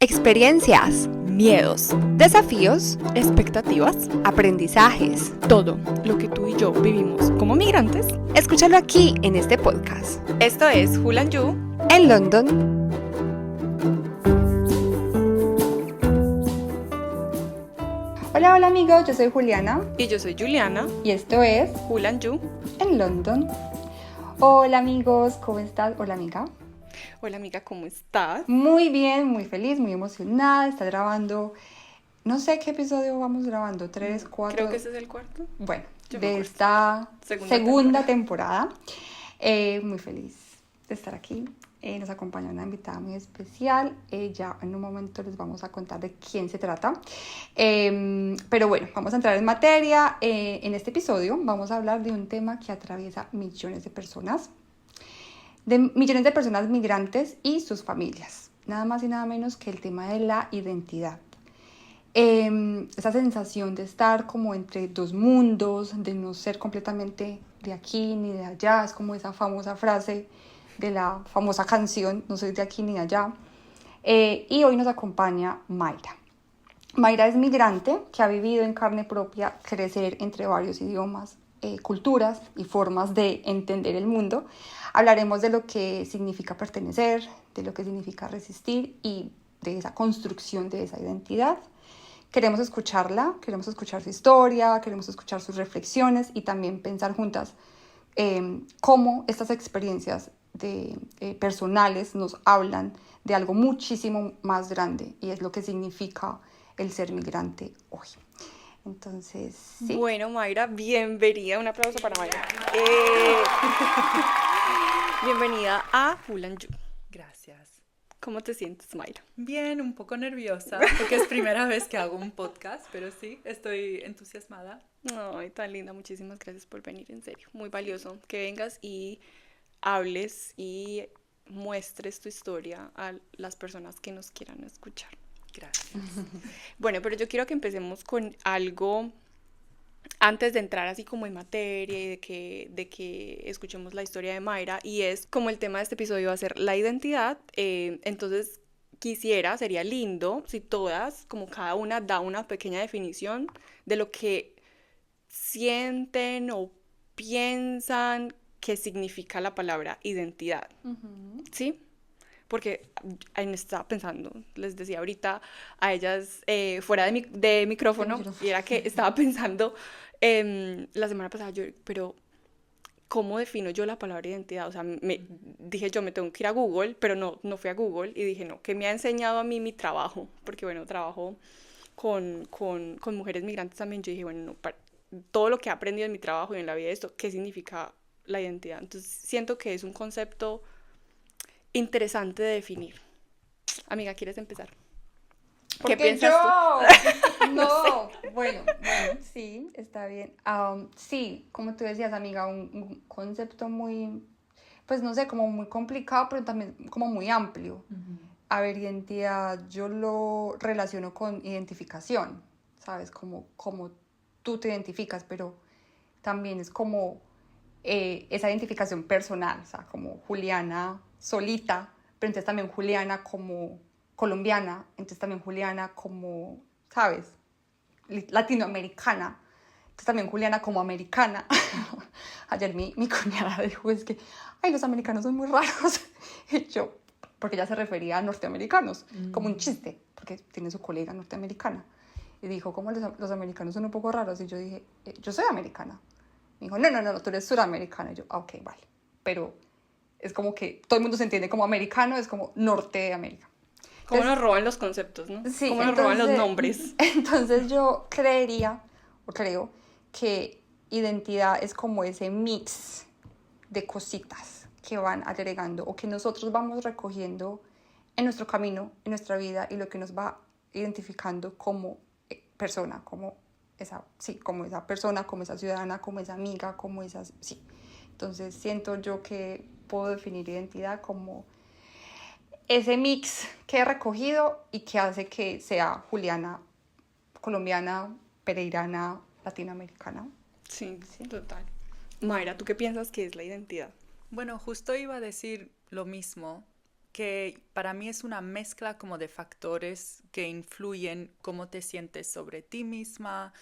Experiencias, miedos, desafíos, expectativas, aprendizajes. todo lo que tú y yo vivimos como migrantes. Escúchalo aquí en este podcast. Esto es Hulan You En London. Hola amigos, yo soy Juliana. y yo soy Juliana. Y esto es Hulan You En London. Hola amigos, ¿cómo estás? Hola amiga. Hola amiga, ¿cómo estás? Muy bien, muy feliz, muy emocionada. Está grabando, no sé qué episodio vamos grabando, 3, 4. Creo que ese es el cuarto. Bueno, Yo me de acuerdo. esta Segunda temporada. Muy feliz de estar aquí. Nos acompaña una invitada muy especial. Ya en un momento les vamos a contar de quién se trata. Pero bueno, vamos a entrar en materia. En este episodio vamos a hablar de un tema que atraviesa millones de personas migrantes y sus familias. Nada más y nada menos que el tema de la identidad. Esa sensación de estar como entre dos mundos, de no ser completamente de aquí ni de allá, es como esa famosa frase de la famosa canción, no soy de aquí ni de allá. Y hoy nos acompaña Mayra. Mayra es migrante que ha vivido en carne propia crecer entre varios idiomas, culturas y formas de entender el mundo. Hablaremos de lo que significa pertenecer, de lo que significa resistir y de esa construcción de esa identidad. Queremos escucharla, queremos escuchar su historia, queremos escuchar sus reflexiones y también pensar juntas cómo estas experiencias personales nos hablan de algo muchísimo más grande y es lo que significa el ser migrante hoy. Entonces, ¿sí? Bueno, Mayra, bienvenida. Un aplauso para Mayra. Bienvenida a Hulan You. Gracias. ¿Cómo te sientes, Mayra? Bien, un poco nerviosa porque es primera vez que hago un podcast, pero sí, estoy entusiasmada. Ay, tan linda. Muchísimas gracias por venir, en serio. Muy valioso que vengas y hables y muestres tu historia a las personas que nos quieran escuchar. Gracias. Bueno, pero yo quiero que empecemos con algo antes de entrar así como en materia y de que escuchemos la historia de Mayra, y es como el tema de este episodio va a ser la identidad. Entonces sería lindo si todas, como cada una da una pequeña definición de lo que sienten o piensan que significa la palabra identidad. ¿Sí? Porque estaba pensando, les decía ahorita a ellas fuera de micrófono, y era que estaba pensando la semana pasada, pero ¿cómo defino yo la palabra identidad? O sea, dije yo me tengo que ir a Google, pero no fui a Google y dije no, ¿qué me ha enseñado a mí mi trabajo? Porque bueno, trabajo con mujeres migrantes también. Yo dije, bueno, no, todo lo que he aprendido en mi trabajo y en la vida de esto, ¿qué significa la identidad? Entonces siento que es un concepto interesante de definir. Amiga, ¿quieres empezar? ¿Qué piensas tú? No bueno, sí, está bien. Sí, como tú decías, amiga, un concepto muy, pues no sé, como muy complicado, pero también como muy amplio. A ver, identidad, yo lo relaciono con identificación, ¿sabes? Como tú te identificas, pero también es como esa identificación personal, o sea, como Juliana solita, pero entonces también Juliana como colombiana, entonces también Juliana como, ¿sabes? Latinoamericana, entonces también Juliana como americana. Ayer mi cuñada dijo, es que, ay, los americanos son muy raros. Y yo, porque ella se refería a norteamericanos, como un chiste, porque tiene su colega norteamericana. Y dijo, como los americanos son un poco raros. Y yo dije, yo soy americana. Me dijo, no, tú eres suramericana. Y yo, ok, vale. Pero es como que todo el mundo se entiende como americano, es como norte de América. ¿Cómo nos roban los conceptos, no? Sí, ¿Cómo nos roban los nombres? Entonces yo creo que identidad es como ese mix de cositas que van agregando o que nosotros vamos recogiendo en nuestro camino, en nuestra vida, y lo que nos va identificando como persona, como esa persona, como esa ciudadana, como esa amiga, como esa, sí. Entonces siento yo que puedo definir identidad como ese mix que he recogido y que hace que sea Juliana, colombiana, pereirana, latinoamericana. Sí, total. Mayra, ¿tú qué piensas que es la identidad? Bueno, justo iba a decir lo mismo, que para mí es una mezcla como de factores que influyen cómo te sientes sobre ti misma,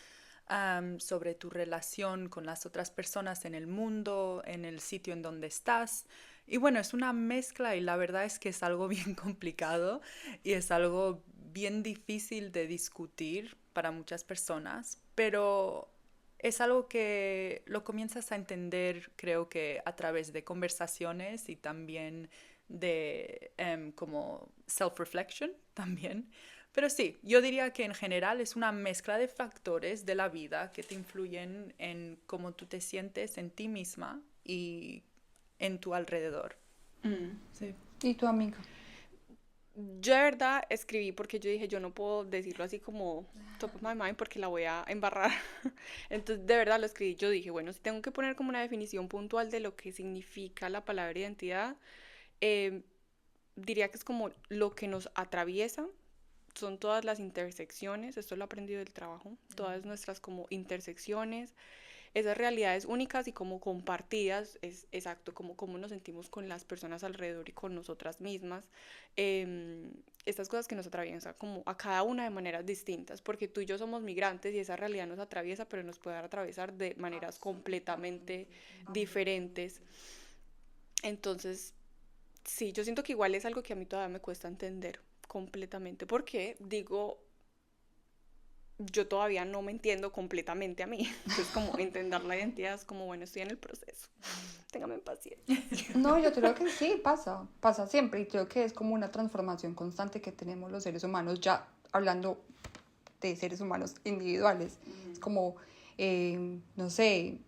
sobre tu relación con las otras personas en el mundo, en el sitio en donde estás. Y bueno, es una mezcla y la verdad es que es algo bien complicado y es algo bien difícil de discutir para muchas personas, pero es algo que lo comienzas a entender, creo que a través de conversaciones y también de como self-reflection también. Pero sí, yo diría que en general es una mezcla de factores de la vida que te influyen en cómo tú te sientes en ti misma y en tu alrededor. Sí. ¿Y tu amiga? Yo de verdad escribí porque yo dije, yo no puedo decirlo así como top of my mind porque la voy a embarrar. Entonces, de verdad lo escribí. Yo dije, bueno, si tengo que poner como una definición puntual de lo que significa la palabra identidad, eh, diría que es como lo que nos atraviesa, son todas las intersecciones, esto lo he aprendido del trabajo, todas nuestras como intersecciones, esas realidades únicas y como compartidas, es exacto, como cómo nos sentimos con las personas alrededor y con nosotras mismas, estas cosas que nos atraviesan como a cada una de maneras distintas, porque tú y yo somos migrantes y esa realidad nos atraviesa, pero nos puede atravesar de maneras completamente diferentes. Entonces, sí, yo siento que igual es algo que a mí todavía me cuesta entender completamente, porque digo, yo todavía no me entiendo completamente a mí. Entonces, como entender la identidad es como, bueno, estoy en el proceso. Téngame paciencia. No, yo creo que sí, pasa siempre y creo que es como una transformación constante que tenemos los seres humanos, ya hablando de seres humanos individuales. Es como, no sé,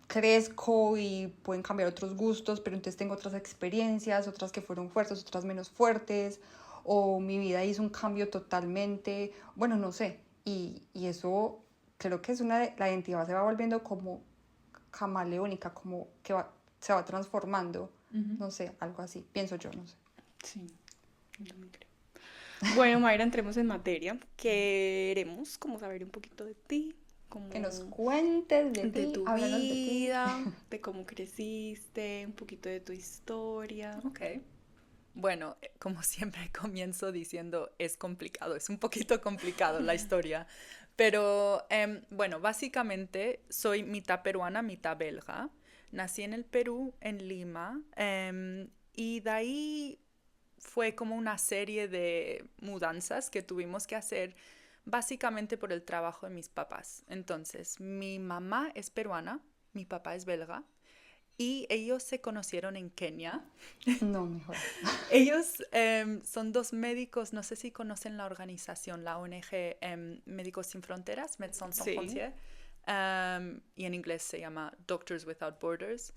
crezco y pueden cambiar otros gustos, pero entonces tengo otras experiencias, otras que fueron fuertes, otras menos fuertes, o mi vida hizo un cambio totalmente, bueno, no sé, y eso creo que es la identidad se va volviendo como camaleónica, como que se va transformando, no sé, algo así, pienso yo, no sé. Sí, yo también creo. Bueno, Mayra, entremos en materia. Queremos como saber un poquito de ti, como Que nos cuentes de de ti, tu háblanos de ti. vida, de cómo creciste, un poquito de tu historia. Ok. Bueno, como siempre comienzo diciendo, es complicado, es un poquito complicado la historia, pero bueno, básicamente soy mitad peruana, mitad belga. Nací en el Perú, en Lima, y de ahí fue como una serie de mudanzas que tuvimos que hacer básicamente por el trabajo de mis papás. Entonces, mi mamá es peruana, mi papá es belga, y ellos se conocieron en Kenia. No, mejor. Ellos son dos médicos, no sé si conocen la organización, la ONG Médicos Sin Fronteras, Médecins Sans Sí. Frontières, y en inglés se llama Doctors Without Borders.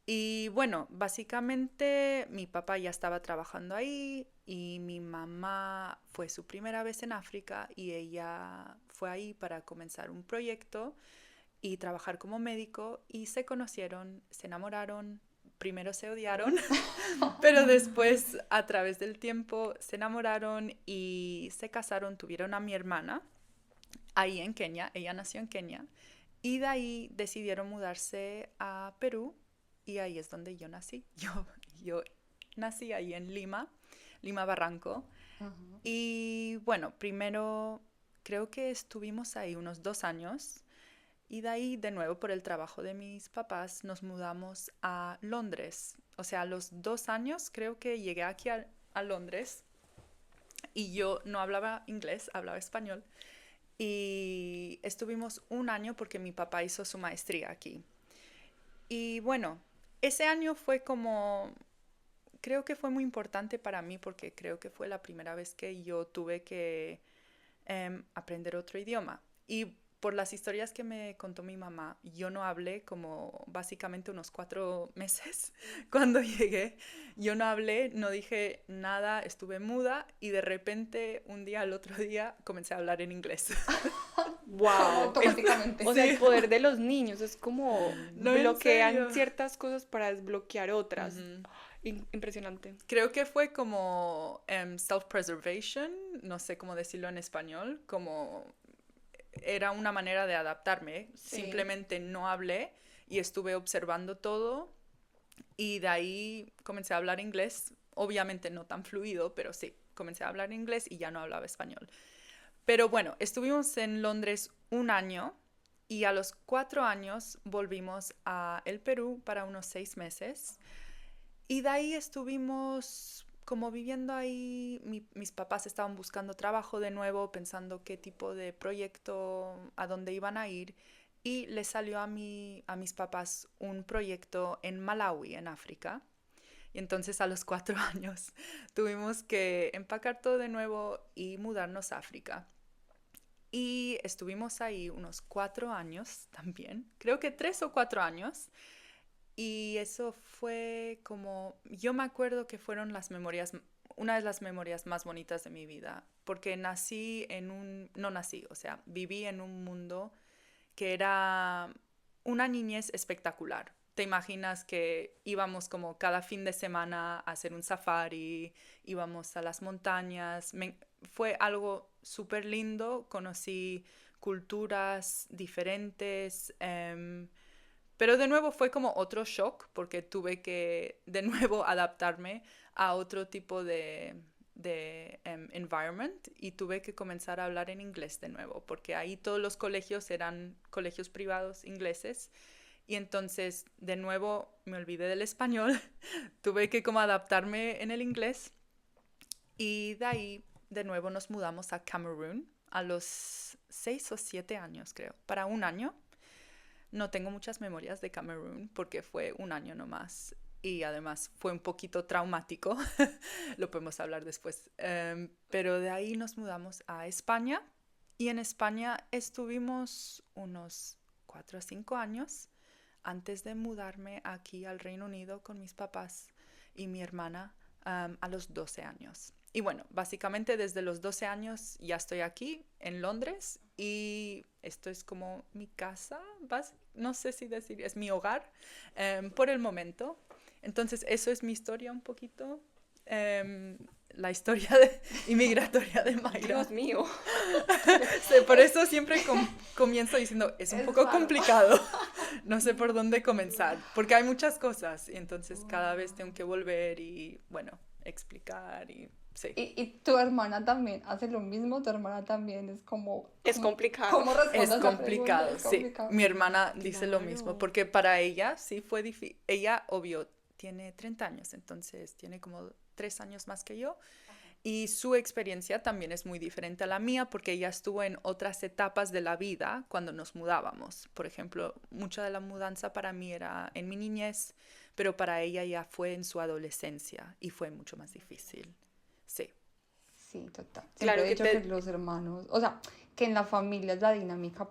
Y bueno, básicamente mi papá ya estaba trabajando ahí y mi mamá fue su primera vez en África y ella fue ahí para comenzar un proyecto y trabajar como médico y se conocieron, se enamoraron, primero se odiaron, pero después a través del tiempo se enamoraron y se casaron, tuvieron a mi hermana ahí en Kenia, ella nació en Kenia y de ahí decidieron mudarse a Perú y ahí es donde yo nací. Yo nací ahí en Lima, Lima Barranco. Ajá. Y bueno, primero creo que estuvimos ahí unos 2 años y de ahí de nuevo por el trabajo de mis papás nos mudamos a Londres. O sea, a los 2 años creo que llegué aquí a Londres y yo no hablaba inglés, hablaba español. Y estuvimos un año porque mi papá hizo su maestría aquí. Y bueno, ese año fue como, creo que fue muy importante para mí porque creo que fue la primera vez que yo tuve que aprender otro idioma. Y por las historias que me contó mi mamá, yo no hablé como básicamente unos 4 meses cuando llegué. Yo no hablé, no dije nada, estuve muda y de repente un día al otro día comencé a hablar en inglés. Wow. Automáticamente. O sea, Sí. el poder de los niños es como No, en bloquean serio. ciertas cosas para desbloquear otras. Ujú. Impresionante. Creo que fue como self-preservation, no sé cómo decirlo en español, como era una manera de adaptarme. Sí. Simplemente no hablé y estuve observando todo Y de ahí comencé a hablar inglés, obviamente no tan fluido, pero sí, comencé a hablar inglés y ya no hablaba español. Pero bueno, estuvimos en Londres un año y a los 4 años volvimos a el Perú para unos 6 meses. Y de ahí estuvimos como viviendo ahí. Mis papás estaban buscando trabajo de nuevo, pensando qué tipo de proyecto, a dónde iban a ir. Y les salió a mis papás un proyecto en Malawi, en África. Y entonces a los 4 años tuvimos que empacar todo de nuevo y mudarnos a África. Y estuvimos ahí unos 4 años también, creo que 3 o 4 años. Y eso fue como, yo me acuerdo que fueron una de las memorias más bonitas de mi vida, porque no nací, o sea, viví en un mundo que era una niñez espectacular. Te imaginas que íbamos como cada fin de semana a hacer un safari, íbamos a las montañas, fue algo súper lindo, conocí culturas diferentes, pero de nuevo fue como otro shock porque tuve que de nuevo adaptarme a otro tipo de environment y tuve que comenzar a hablar en inglés de nuevo porque ahí todos los colegios eran colegios privados ingleses y entonces de nuevo me olvidé del español, tuve que como adaptarme en el inglés y de ahí de nuevo nos mudamos a Camerún a los 6 o 7 años creo, para un año. No tengo muchas memorias de Camerún porque fue un año nomás y además fue un poquito traumático, lo podemos hablar después. Pero de ahí nos mudamos a España y en España estuvimos unos 4 o 5 años antes de mudarme aquí al Reino Unido con mis papás y mi hermana a los 12 años. Y bueno, básicamente desde los 12 años ya estoy aquí en Londres y esto es como mi casa, no sé si decir, es mi hogar por el momento. Entonces eso es mi historia un poquito, la historia inmigratoria de Mayra. Dios mío. Sí, por eso siempre comienzo diciendo, es un poco complicado, no sé por dónde comenzar, porque hay muchas cosas y entonces cada vez tengo que volver y, bueno, explicar y sí. Y tu hermana también hace lo mismo, tu hermana también es como... Es complicado. ¿Cómo respondes Es esa complicado, pregunta? Es sí. complicado. Mi hermana dice lo Claro. mismo, porque para ella sí fue difícil. Ella, obvio, tiene 30 años, entonces tiene como 3 años más que yo. Y su experiencia también es muy diferente a la mía porque ella estuvo en otras etapas de la vida cuando nos mudábamos. Por ejemplo, mucha de la mudanza para mí era en mi niñez, pero para ella ya fue en su adolescencia y fue mucho más difícil. Sí. Sí, total. Siempre Claro he que dicho que los hermanos, o sea, que en la familia es la dinámica,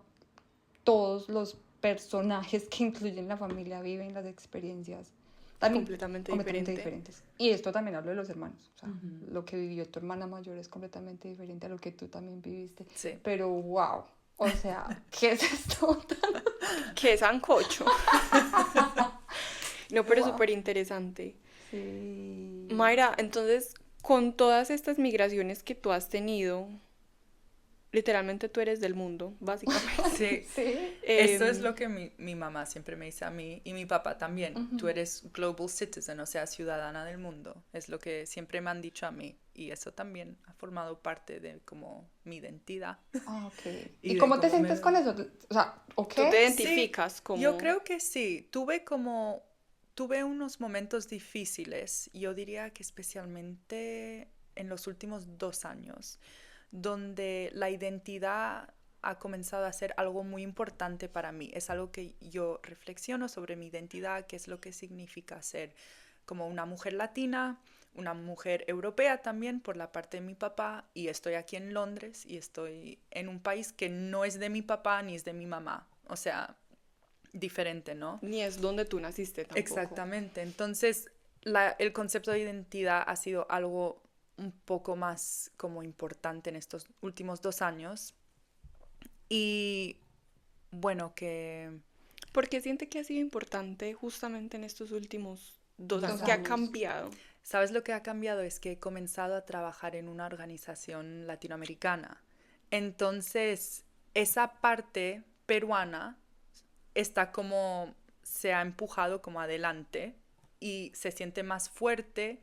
todos los personajes que incluyen la familia viven las experiencias también Completamente diferentes. Y esto también hablo de los hermanos, o sea, lo que vivió tu hermana mayor es completamente diferente a lo que tú también viviste. Sí. Pero wow, o sea, ¿qué es esto? Qué sancocho. No, pero Wow. súper interesante. Sí. Mayra, entonces, con todas estas migraciones que tú has tenido, literalmente tú eres del mundo, básicamente. Sí. Sí. Eso es lo que mi mamá siempre me dice a mí y mi papá también. Tú Ujú. eres global citizen, o sea, ciudadana del mundo. Es lo que siempre me han dicho a mí y eso también ha formado parte de como mi identidad. Ah, ok. Y ¿Y de cómo te cómo me- sientes con eso? O sea, ¿ok? Tú te Sí, identificas como... yo creo que sí. Tuve unos momentos difíciles, yo diría que especialmente en los últimos 2 años, donde la identidad ha comenzado a ser algo muy importante para mí. Es algo que yo reflexiono sobre mi identidad, qué es lo que significa ser como una mujer latina, una mujer europea también por la parte de mi papá, y estoy aquí en Londres y estoy en un país que no es de mi papá ni es de mi mamá. O sea, diferente, ¿no? Ni es donde tú naciste tampoco. Exactamente. Entonces, el concepto de identidad ha sido algo un poco más como importante en estos últimos 2 años. Y bueno, que ¿Por qué siente que ha sido importante justamente en estos últimos 2 años? Dos ¿Qué ha años. cambiado? ¿sabes lo que ha cambiado? Es que he comenzado a trabajar en una organización latinoamericana. Entonces, esa parte peruana está como, se ha empujado como adelante y se siente más fuerte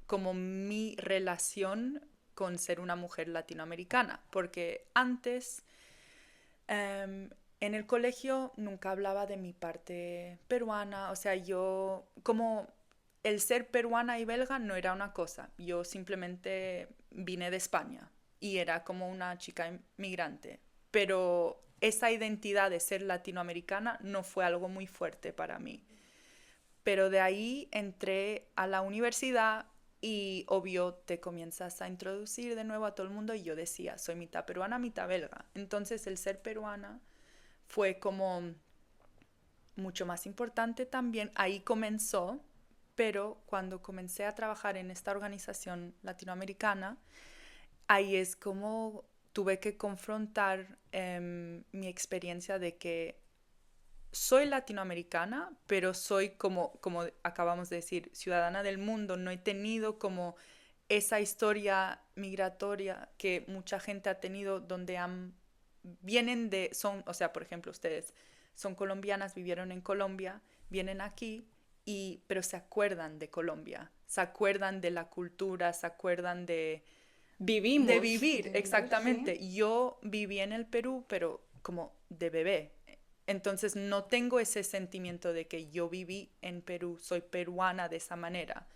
como mi relación con ser una mujer latinoamericana, porque antes en el colegio nunca hablaba de mi parte peruana, o sea, yo como el ser peruana y belga no era una cosa, yo simplemente vine de España y era como una chica inmigrante, pero esa identidad de ser latinoamericana no fue algo muy fuerte para mí. Pero de ahí entré a la universidad y obvio te comienzas a introducir de nuevo a todo el mundo y yo decía, soy mitad peruana, mitad belga. Entonces el ser peruana fue como mucho más importante también. Ahí comenzó, pero cuando comencé a trabajar en esta organización latinoamericana, ahí es como tuve que confrontar mi experiencia de que soy latinoamericana, pero soy como acabamos de decir, ciudadana del mundo. No he tenido como esa historia migratoria que mucha gente ha tenido donde vienen de, o sea, por ejemplo, ustedes son colombianas, vivieron en Colombia, vienen aquí, pero se acuerdan de Colombia, se acuerdan de la cultura, se acuerdan de vivir, exactamente. ¿Sí? Yo viví en el Perú, pero como de bebé. Entonces no tengo ese sentimiento de que yo viví en Perú, soy peruana de esa manera.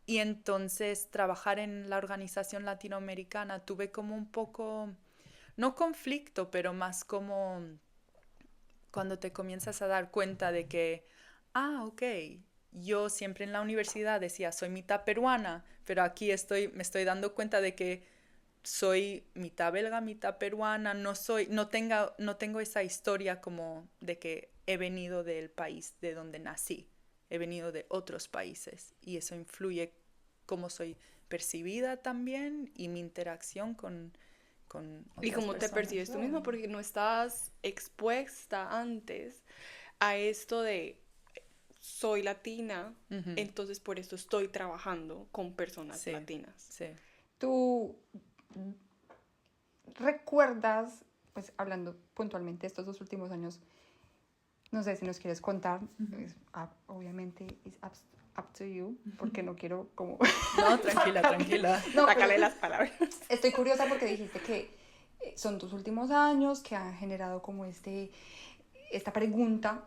Y entonces trabajar en la organización latinoamericana tuve como un poco, no conflicto, pero más como cuando te comienzas a dar cuenta de que, ok, yo siempre en la universidad decía soy mitad peruana, pero aquí me estoy dando cuenta de que soy mitad belga, mitad peruana, no tengo esa historia como de que he venido del país de donde nací, he venido de otros países y eso influye cómo soy percibida también y mi interacción con otras y cómo personas. Te percibes tú misma, porque no estás expuesta antes a esto de soy latina, entonces por esto estoy trabajando con personas latinas. Sí. ¿Tú recuerdas, pues hablando puntualmente de estos 2 últimos años, no sé si nos quieres contar, obviamente es up to you, porque no quiero como... No, tranquila. No, sácale las palabras. Estoy curiosa porque dijiste que son tus últimos años que han generado como esta pregunta.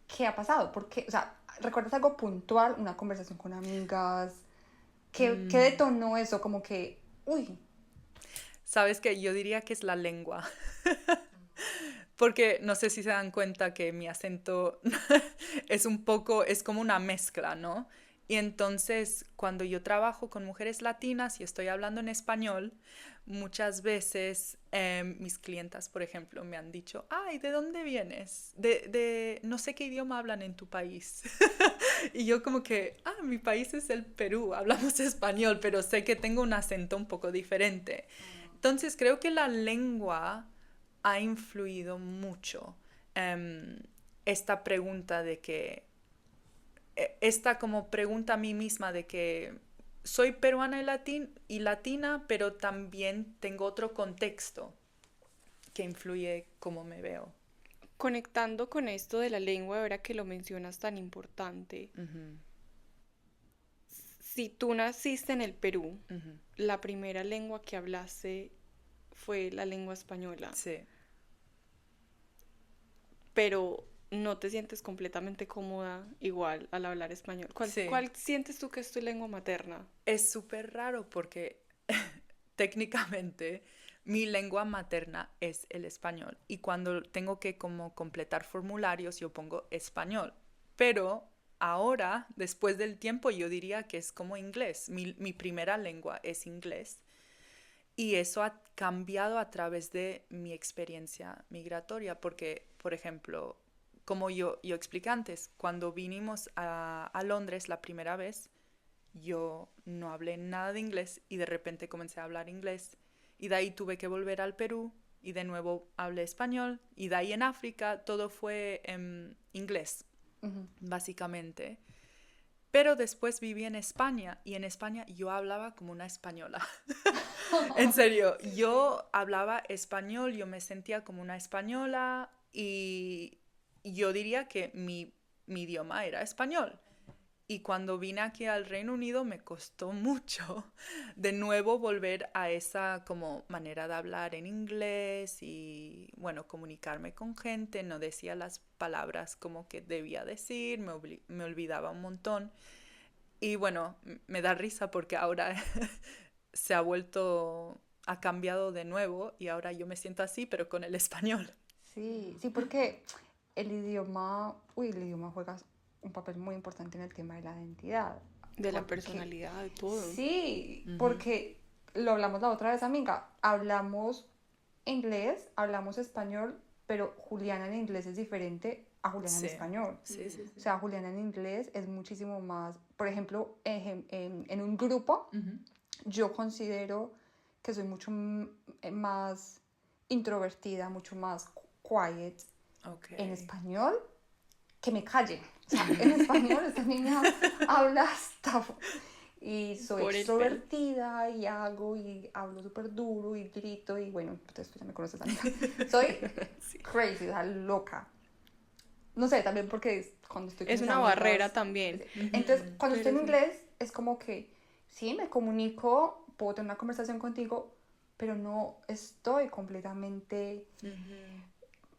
¿Qué ha pasado? ¿Por qué? O sea, ¿recuerdas algo puntual? ¿Una conversación con amigas? ¿Qué detonó eso? Como que, uy. ¿Sabes qué? Yo diría que es la lengua. Porque no sé si se dan cuenta que mi acento es como una mezcla, ¿no? Y entonces, cuando yo trabajo con mujeres latinas y estoy hablando en español, muchas veces mis clientas, por ejemplo, me han dicho, ay, ¿de dónde vienes? No sé qué idioma hablan en tu país. Y yo como que, mi país es el Perú, hablamos español, pero sé que tengo un acento un poco diferente. Entonces, creo que la lengua ha influido mucho. Esta pregunta de que, esta como pregunta a mí misma de que soy peruana y latina, pero también tengo otro contexto que influye cómo me veo. Conectando con esto de la lengua, ahora que lo mencionas tan importante, si tú naciste en el Perú, la primera lengua que hablaste fue la lengua española. Sí. Pero no te sientes completamente cómoda igual al hablar español. ¿Cuál sientes tú que es tu lengua materna? Es súper raro porque técnicamente mi lengua materna es el español y cuando tengo que como completar formularios yo pongo español, pero ahora, después del tiempo, yo diría que es como inglés. Mi primera lengua es inglés y eso ha cambiado a través de mi experiencia migratoria porque, por ejemplo, como yo expliqué antes, cuando vinimos a Londres la primera vez, yo no hablé nada de inglés y de repente comencé a hablar inglés y de ahí tuve que volver al Perú y de nuevo hablé español y de ahí en África todo fue en inglés, básicamente. Pero después viví en España y en España yo hablaba como una española. En serio, yo hablaba español, yo me sentía como una española y yo diría que mi mi idioma era español. Y cuando vine aquí al Reino Unido me costó mucho de nuevo volver a esa como manera de hablar en inglés y bueno, comunicarme con gente. No decía las palabras como que debía decir, me olvidaba un montón. Y bueno, me da risa porque ahora ha cambiado de nuevo y ahora yo me siento así, pero con el español. Sí, sí, porque el idioma juega un papel muy importante en el tema de la identidad. De la Porque, personalidad, de todo. sí, porque lo hablamos la otra vez, amiga. Hablamos inglés, hablamos español, pero Juliana en inglés es diferente a Juliana en español. Sí, sí, sí. O sea, Juliana en inglés es muchísimo más, por ejemplo, en un grupo, yo considero que soy mucho más introvertida, mucho más quiet en español, que me calle. O sea, en español esta niña habla hasta... Y soy extrovertida y hablo súper duro y grito y bueno, ustedes ya me conoces, amiga. Soy crazy, o sea, loca. No sé, también porque cuando estoy con Es mis una amigas, barrera también. Entonces, cuando estoy en inglés, es como que sí, me comunico, puedo tener una conversación contigo, pero no estoy completamente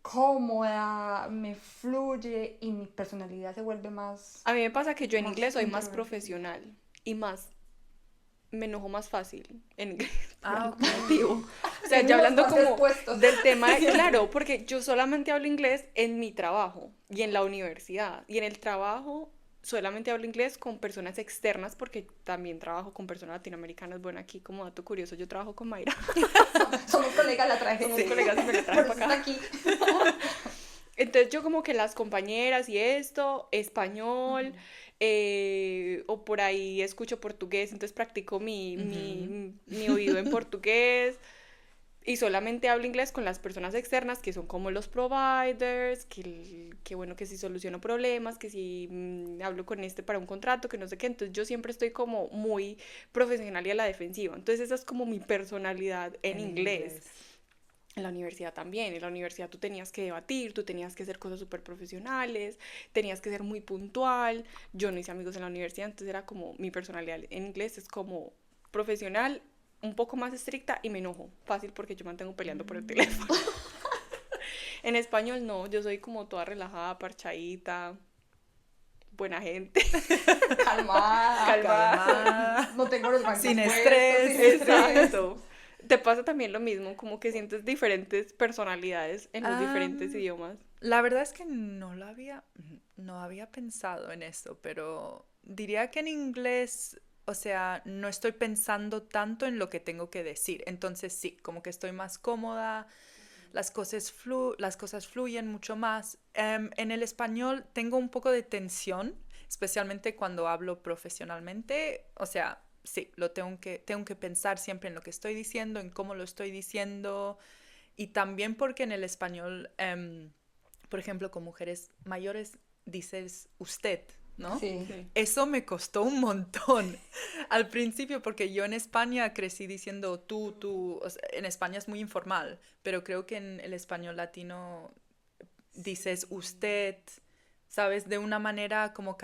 cómoda, me fluye y mi personalidad se vuelve más... A mí me pasa que yo en más inglés soy más introvertida. profesional y más, me enojo más fácil en inglés. Ah, por algún motivo. O sea, ya Tenemos hablando bastantes como puestos. del tema, claro, porque yo solamente hablo inglés en mi trabajo y en la universidad. Y en el trabajo solamente hablo inglés con personas externas porque también trabajo con personas latinoamericanas. Bueno, aquí como dato curioso, yo trabajo con Mayra. Somos colegas, la traje. Somos colegas y me la traje Por eso para acá. está aquí. Entonces yo como que las compañeras y esto, español, o por ahí escucho portugués, entonces practico mi oído en portugués y solamente hablo inglés con las personas externas que son como los providers, que bueno, que si soluciono problemas, que si hablo con este para un contrato, que no sé qué, entonces yo siempre estoy como muy profesional y a la defensiva, entonces esa es como mi personalidad en inglés. En la universidad también, en la universidad tú tenías que debatir, tú tenías que hacer cosas súper profesionales, tenías que ser muy puntual, yo no hice amigos en la universidad, entonces era como mi personalidad en inglés es como profesional, un poco más estricta y me enojo fácil porque yo me mantengo peleando por el teléfono. En español no, yo soy como toda relajada, parchadita, buena gente. Calmada. No tengo los bancos Sin puestos, estrés. sin estrés. Exacto. ¿Te pasa también lo mismo? Como que sientes diferentes personalidades en los diferentes idiomas. La verdad es que no había pensado en eso, pero diría que en inglés, o sea, no estoy pensando tanto en lo que tengo que decir. Entonces sí, como que estoy más cómoda, las cosas fluyen mucho más. En el español tengo un poco de tensión, especialmente cuando hablo profesionalmente. O sea, sí, tengo que pensar siempre en lo que estoy diciendo, en cómo lo estoy diciendo. Y también porque en el español, por ejemplo, con mujeres mayores dices usted, ¿no? Sí. Eso me costó un montón al principio porque yo en España crecí diciendo tú, o sea, en España es muy informal, pero creo que en el español latino dices usted, ¿sabes? De una manera como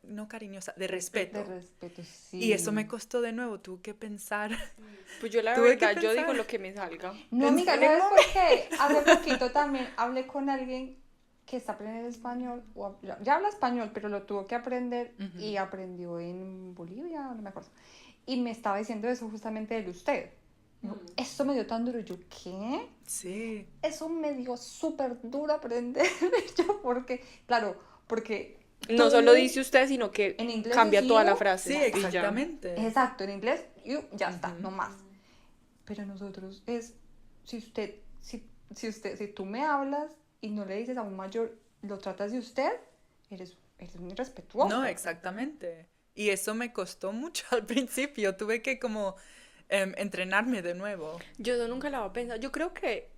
no cariñosa, de respeto. De respeto, sí. Y eso me costó de nuevo, tuve que pensar. Pues yo la Tuve que verdad, yo digo pensar. lo que me salga. No, amiga, ¿sabes por qué? Hace poquito también hablé con alguien que está aprendiendo español, ya habla español, pero lo tuvo que aprender y aprendió en Bolivia, no me acuerdo. Y me estaba diciendo eso justamente del usted. Eso me dio tan duro. Yo, ¿qué? Sí. Eso me dio súper duro aprender. Yo, porque No tú solo dice usted, sino que en inglés cambia toda la decimos- frase. Sí, y ya. exactamente. Exacto, en inglés, ya está, no más. Pero nosotros si tú me hablas y no le dices a un mayor, lo tratas de usted, eres muy respetuoso. No, exactamente. Y eso me costó mucho al principio. Tuve que como entrenarme de nuevo. Yo eso nunca la había pensado. Yo creo que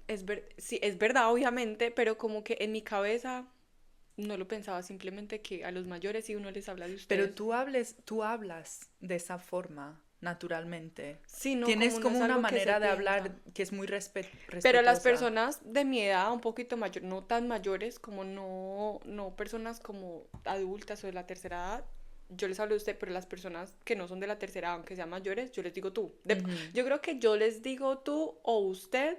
sí, es verdad, obviamente, pero como que en mi cabeza no lo pensaba. Simplemente que a los mayores sí uno les habla de ustedes. Pero tú hablas de esa forma. naturalmente. Sí, no, Tienes como no como es una algo que se manera de piensa. hablar que es muy respetuosa. Pero las personas de mi edad, un poquito mayor, no tan mayores, como no personas como adultas o de la tercera edad, yo les hablo de usted, pero las personas que no son de la tercera edad, aunque sean mayores, yo les digo tú. Yo creo que yo les digo tú o usted,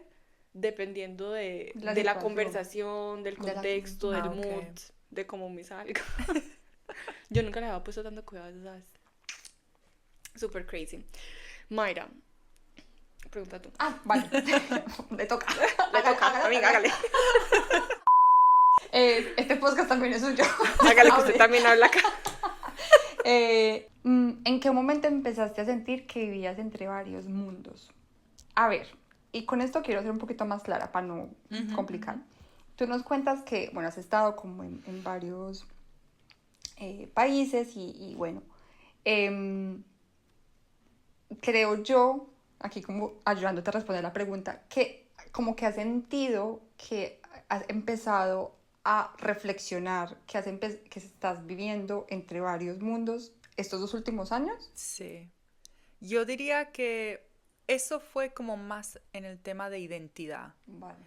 dependiendo de La la situación. conversación, del De la- contexto, del ok. mood, de cómo me salga. Yo nunca les había puesto tanto cuidado, ¿sabes? Super crazy. Mayra, pregunta tú. Ah, vale. Le toca. Le toca, amiga, hágale. Este podcast también es suyo. Hágale que Hable. usted también habla acá. ¿En qué momento empezaste a sentir que vivías entre varios mundos? A ver, y con esto quiero ser un poquito más clara para no complicar. Tú nos cuentas que, bueno, has estado como en varios países y bueno, creo yo, aquí como ayudándote a responder la pregunta, que como que has sentido que has empezado a reflexionar, que estás viviendo entre varios mundos estos 2 últimos años. Sí. Yo diría que eso fue como más en el tema de identidad. Vale.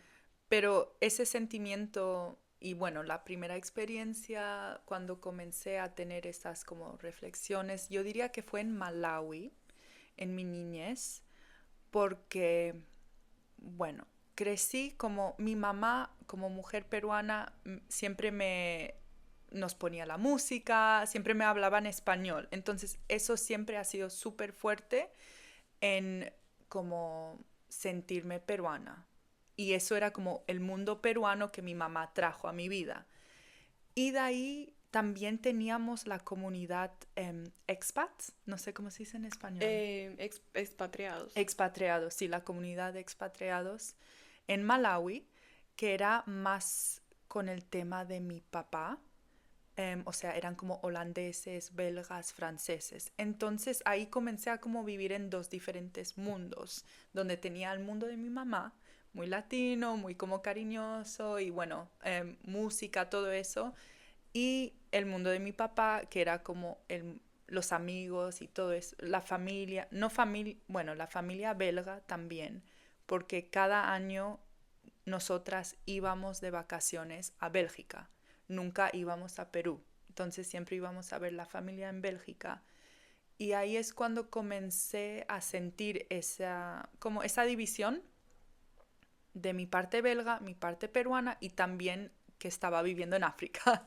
Pero ese sentimiento y bueno, la primera experiencia cuando comencé a tener esas como reflexiones, yo diría que fue en Malawi, en mi niñez, porque, bueno, crecí como mi mamá, como mujer peruana, siempre nos ponía la música, siempre me hablaba en español. Entonces, eso siempre ha sido súper fuerte en como sentirme peruana. Y eso era como el mundo peruano que mi mamá trajo a mi vida. Y de ahí también teníamos la comunidad expats, no sé cómo se dice en español. Expatriados. Expatriados, sí, la comunidad de expatriados en Malawi, que era más con el tema de mi papá. O sea, eran como holandeses, belgas, franceses. Entonces ahí comencé a como vivir en 2 diferentes mundos, donde tenía el mundo de mi mamá, muy latino, muy como cariñoso y bueno, música, todo eso, y el mundo de mi papá, que era como los amigos y todo eso, la familia, no familia, bueno, la familia belga también, porque cada año nosotras íbamos de vacaciones a Bélgica, nunca íbamos a Perú, entonces siempre íbamos a ver la familia en Bélgica. Y ahí es cuando comencé a sentir como esa división de mi parte belga, mi parte peruana y también que estaba viviendo en África.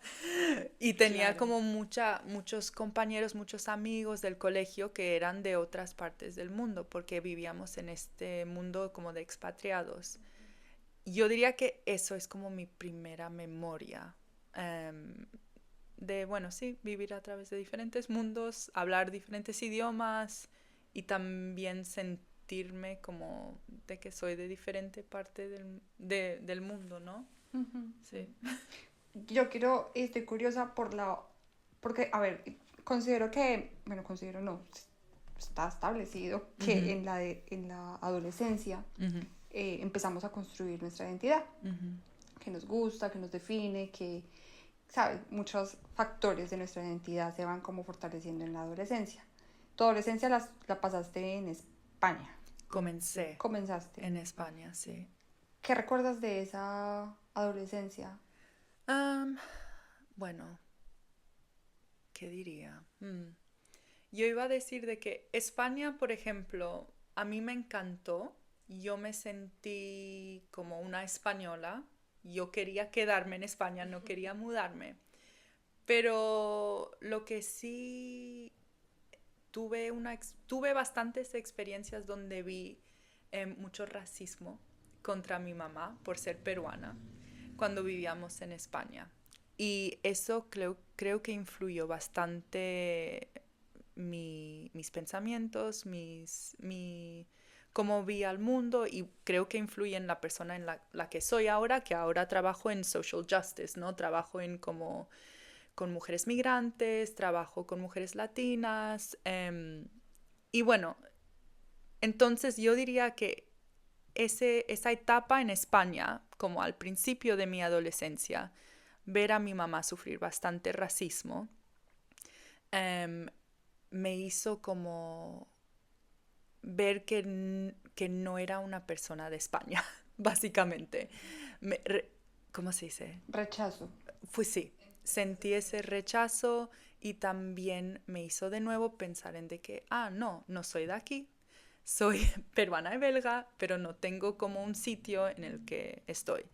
Y tenía Claro. como muchos compañeros, muchos amigos del colegio que eran de otras partes del mundo, porque vivíamos en este mundo como de expatriados. Yo diría que eso es como mi primera memoria de, bueno, sí, vivir a través de diferentes mundos, hablar diferentes idiomas y también sentirme como de que soy de diferente parte del mundo, ¿no? Sí. Yo estoy curiosa porque, a ver, considero no, está establecido que en la adolescencia empezamos a construir nuestra identidad, que nos gusta, que nos define, que, ¿sabes? Muchos factores de nuestra identidad se van como fortaleciendo en la adolescencia. Tu adolescencia la pasaste en España. Comenzaste. En España, sí. ¿Qué recuerdas de esa adolescencia? Bueno, ¿qué diría? Yo iba a decir de que España, por ejemplo, a mí me encantó. Yo me sentí como una española. Yo quería quedarme en España, no quería mudarme. Pero lo que sí tuve bastantes experiencias donde vi mucho racismo contra mi mamá por ser peruana cuando vivíamos en España. Y eso creo que influyó bastante mis pensamientos, cómo vi al mundo y creo que influye en la persona en la que soy ahora, que ahora trabajo en social justice, ¿no? Trabajo con mujeres migrantes, trabajo con mujeres latinas. Y bueno, entonces yo diría que esa etapa en España, como al principio de mi adolescencia, ver a mi mamá sufrir bastante racismo, me hizo como ver que no era una persona de España, básicamente. ¿Cómo se dice? Rechazo. Pues sí, sentí ese rechazo y también me hizo de nuevo pensar en de que, no soy de aquí, soy peruana y belga, pero no tengo como un sitio en el que estoy.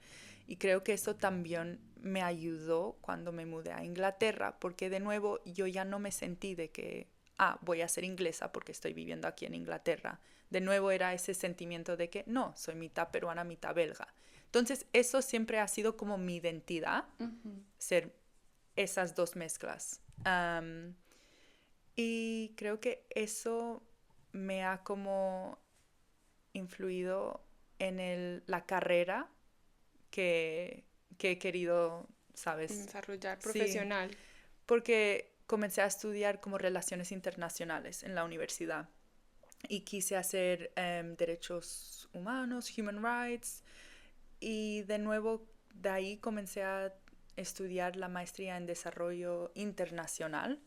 Y creo que eso también me ayudó cuando me mudé a Inglaterra, porque de nuevo yo ya no me sentí de que, voy a ser inglesa porque estoy viviendo aquí en Inglaterra. De nuevo era ese sentimiento de que no, soy mitad peruana, mitad belga. Entonces eso siempre ha sido como mi identidad, ser esas dos mezclas. Y creo que eso me ha como influido en la carrera que he querido, ¿sabes? Desarrollar Sí, profesional. porque comencé a estudiar como relaciones internacionales en la universidad y quise hacer derechos humanos, human rights, y de nuevo de ahí comencé a estudiar la maestría en desarrollo internacional.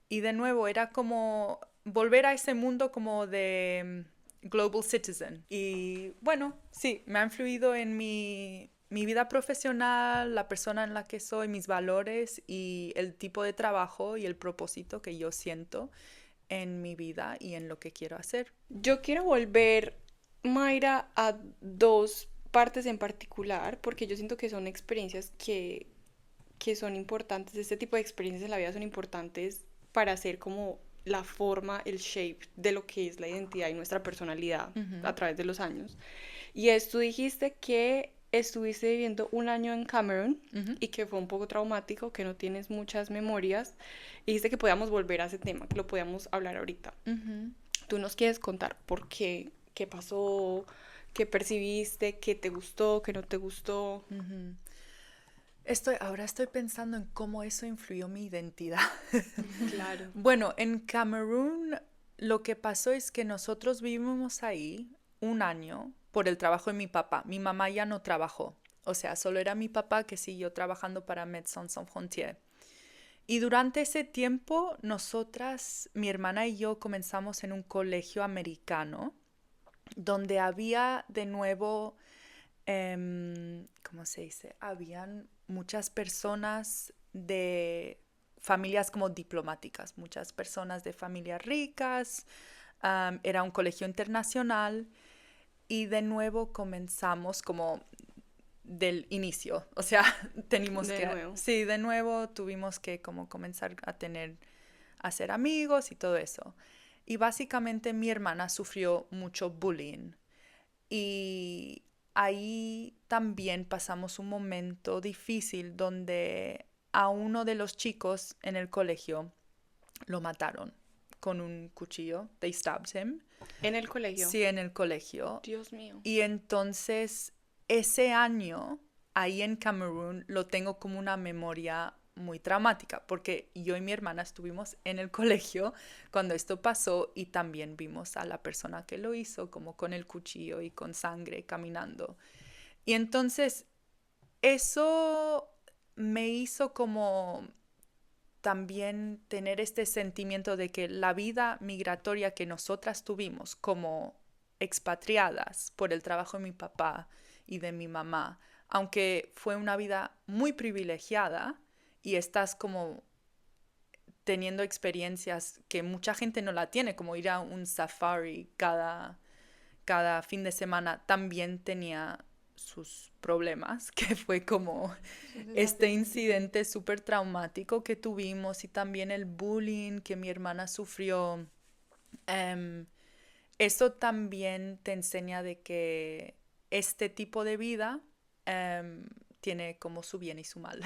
Y de nuevo era como volver a ese mundo como de global citizen. Y bueno, sí, me ha influido en mi vida profesional, la persona en la que soy, mis valores y el tipo de trabajo y el propósito que yo siento en mi vida y en lo que quiero hacer. Yo quiero volver, Mayra, a dos partes en particular, porque yo siento que son experiencias que son importantes. Este tipo de experiencias en la vida son importantes para hacer como la forma, el shape de lo que es la identidad y nuestra personalidad a través de los años. Y tú dijiste que estuviste viviendo un año en Camerún y que fue un poco traumático, que no tienes muchas memorias. Y dijiste que podíamos volver a ese tema, que lo podíamos hablar ahorita. ¿Tú nos quieres contar por qué? ¿Qué pasó? ¿Qué percibiste? ¿Qué te gustó? ¿Qué no te gustó? Ahora estoy pensando en cómo eso influyó mi identidad. Claro. Bueno, en Camerún lo que pasó es que nosotros vivimos ahí un año por el trabajo de mi papá. Mi mamá ya no trabajó. O sea, solo era mi papá que siguió trabajando para Médecins Sans Frontières. Y durante ese tiempo, nosotras, mi hermana y yo, comenzamos en un colegio americano donde había de nuevo, ¿cómo se dice? Habían muchas personas de familias como diplomáticas, muchas personas de familias ricas. Era un colegio internacional y de nuevo comenzamos como del inicio, o sea, sí, de nuevo tuvimos que como comenzar a ser amigos y todo eso. Y básicamente mi hermana sufrió mucho bullying y ahí también pasamos un momento difícil donde a uno de los chicos en el colegio lo mataron con un cuchillo. They stabbed him. ¿En el colegio? Sí, en el colegio. Dios mío. Y entonces ese año ahí en Camerún lo tengo como una memoria muy traumática, porque yo y mi hermana estuvimos en el colegio cuando esto pasó y también vimos a la persona que lo hizo como con el cuchillo y con sangre caminando. Y entonces eso me hizo como también tener este sentimiento de que la vida migratoria que nosotras tuvimos como expatriadas por el trabajo de mi papá y de mi mamá, aunque fue una vida muy privilegiada y estás como teniendo experiencias que mucha gente no la tiene, como ir a un safari cada fin de semana, también tenía sus problemas, que fue como este incidente súper traumático que tuvimos y también el bullying que mi hermana sufrió. Eso también te enseña de que este tipo de vida tiene como su bien y su mal.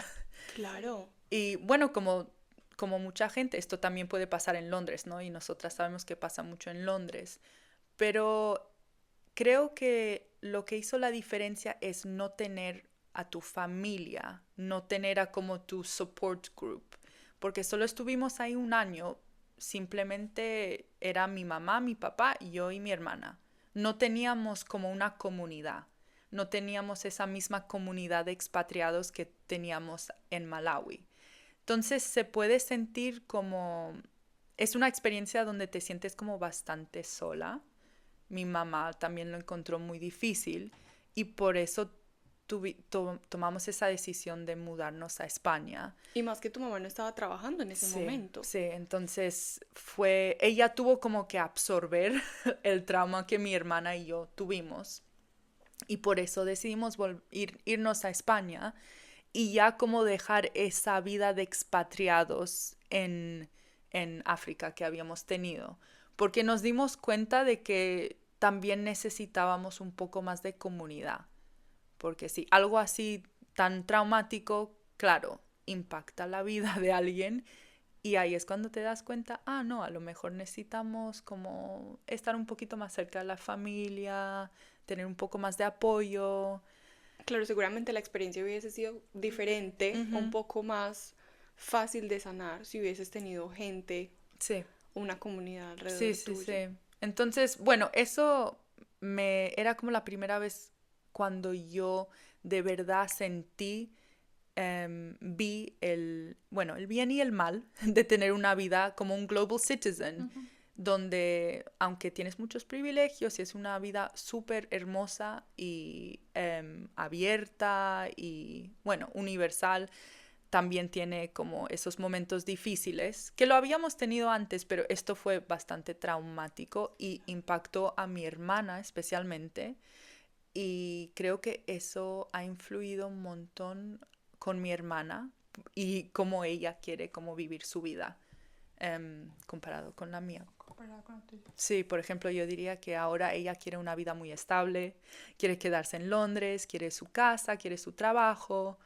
Claro. Y bueno, como mucha gente, esto también puede pasar en Londres, ¿no? Y nosotras sabemos que pasa mucho en Londres. Pero creo que lo que hizo la diferencia es no tener a tu familia, no tener a como tu support group, porque solo estuvimos ahí un año, simplemente era mi mamá, mi papá, yo y mi hermana. No teníamos como una comunidad, no teníamos esa misma comunidad de expatriados que teníamos en Malawi. Entonces se puede sentir como, es una experiencia donde te sientes como bastante sola, mi mamá también lo encontró muy difícil y por eso tomamos esa decisión de mudarnos a España. Y más que tu mamá no estaba trabajando en ese momento. Sí, entonces ella tuvo como que absorber el trauma que mi hermana y yo tuvimos. Y por eso decidimos irnos a España y ya como dejar esa vida de expatriados en África que habíamos tenido. Porque nos dimos cuenta de que también necesitábamos un poco más de comunidad. Porque si algo así tan traumático, claro, impacta la vida de alguien y ahí es cuando te das cuenta, no, a lo mejor necesitamos como estar un poquito más cerca de la familia, tener un poco más de apoyo. Claro, seguramente la experiencia hubiese sido diferente, un poco más fácil de sanar si hubieses tenido gente, una comunidad alrededor tuyo. Sí. Entonces, bueno, eso era como la primera vez cuando yo de verdad sentí, vi el bien y el mal de tener una vida como un global citizen, donde aunque tienes muchos privilegios y es una vida súper hermosa y abierta y, bueno, universal, también tiene como esos momentos difíciles, que lo habíamos tenido antes, pero esto fue bastante traumático y impactó a mi hermana especialmente. Y creo que eso ha influido un montón con mi hermana y cómo ella quiere como vivir su vida comparado con la mía. Comparado con la tuya. Sí, por ejemplo, yo diría que ahora ella quiere una vida muy estable, quiere quedarse en Londres, quiere su casa, quiere su trabajo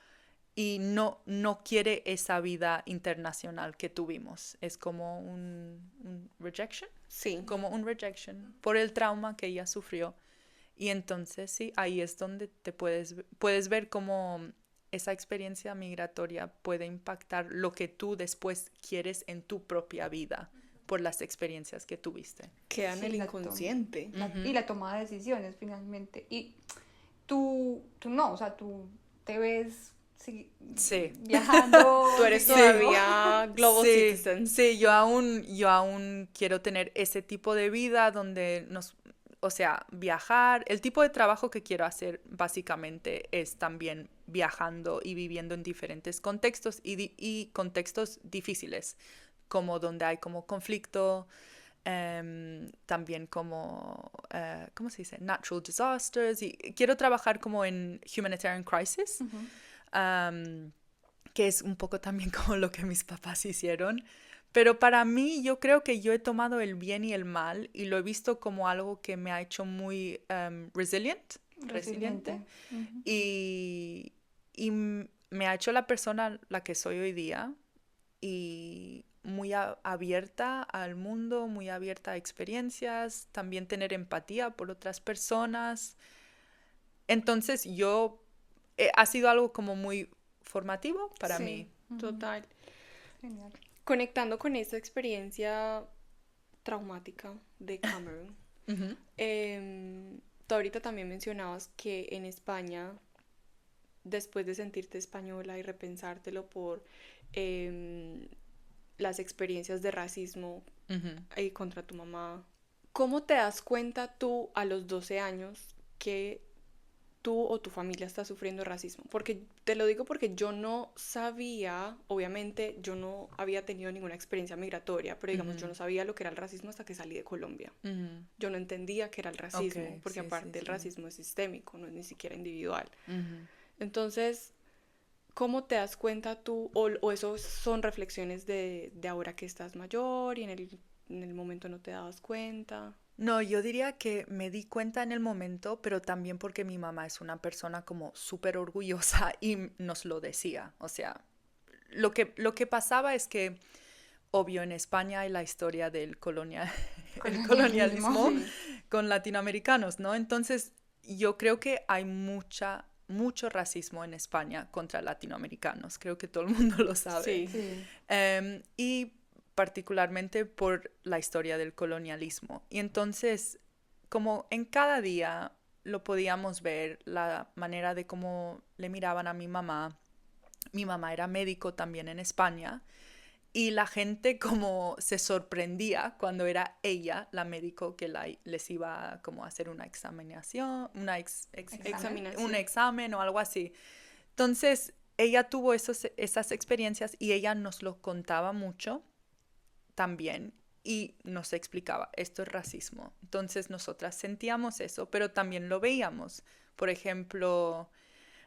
y no quiere esa vida internacional que tuvimos. Es como un rejection. Sí. Como un rejection por el trauma que ella sufrió. Y entonces sí, ahí es donde te puedes ver cómo esa experiencia migratoria puede impactar lo que tú después quieres en tu propia vida por las experiencias que tuviste. Queda en el inconsciente. Y la toma de decisiones finalmente. Y tú no, o sea, tú te ves viajando. Tú eres todavía global citizen. Sí, yo aún quiero tener ese tipo de vida donde viajar. El tipo de trabajo que quiero hacer básicamente es también viajando y viviendo en diferentes contextos y contextos difíciles, como donde hay como conflicto, también como, ¿cómo se dice? Natural disasters. Y quiero trabajar como en humanitarian crisis, que es un poco también como lo que mis papás hicieron. Pero para mí, yo creo que yo he tomado el bien y el mal y lo he visto como algo que me ha hecho muy resiliente. Y me ha hecho la persona la que soy hoy día y muy abierta al mundo, muy abierta a experiencias, también tener empatía por otras personas. Entonces ha sido algo como muy formativo para mí. Total. Genial. Conectando con esta experiencia traumática de Cameroon, tú ahorita también mencionabas que en España, después de sentirte española y repensártelo por las experiencias de racismo contra tu mamá, ¿cómo te das cuenta tú a los 12 años que tú o tu familia está sufriendo racismo? Porque te lo digo porque yo no sabía, obviamente yo no había tenido ninguna experiencia migratoria, pero digamos yo no sabía lo que era el racismo hasta que salí de Colombia. Yo no entendía qué era el racismo, porque aparte el racismo es sistémico, no es ni siquiera individual. Entonces, ¿cómo te das cuenta tú, o eso son reflexiones de ahora que estás mayor y en el momento no te dabas cuenta? No, yo diría que me di cuenta en el momento, pero también porque mi mamá es una persona como súper orgullosa y nos lo decía. O sea, lo que pasaba es que, obvio, en España hay la historia del colonialismo con latinoamericanos, ¿no? Entonces, yo creo que hay mucho racismo en España contra latinoamericanos. Creo que todo el mundo lo sabe. Sí. Y particularmente por la historia del colonialismo. Y entonces, como en cada día lo podíamos ver, la manera de cómo le miraban a mi mamá. Mi mamá era médico también en España Y la gente como se sorprendía cuando era ella, la médico, que les iba como a hacer una examinación, un examen o algo así. Entonces, ella tuvo esas experiencias y ella nos lo contaba mucho también y nos explicaba, esto es racismo. Entonces, nosotras sentíamos eso, pero también lo veíamos. Por ejemplo,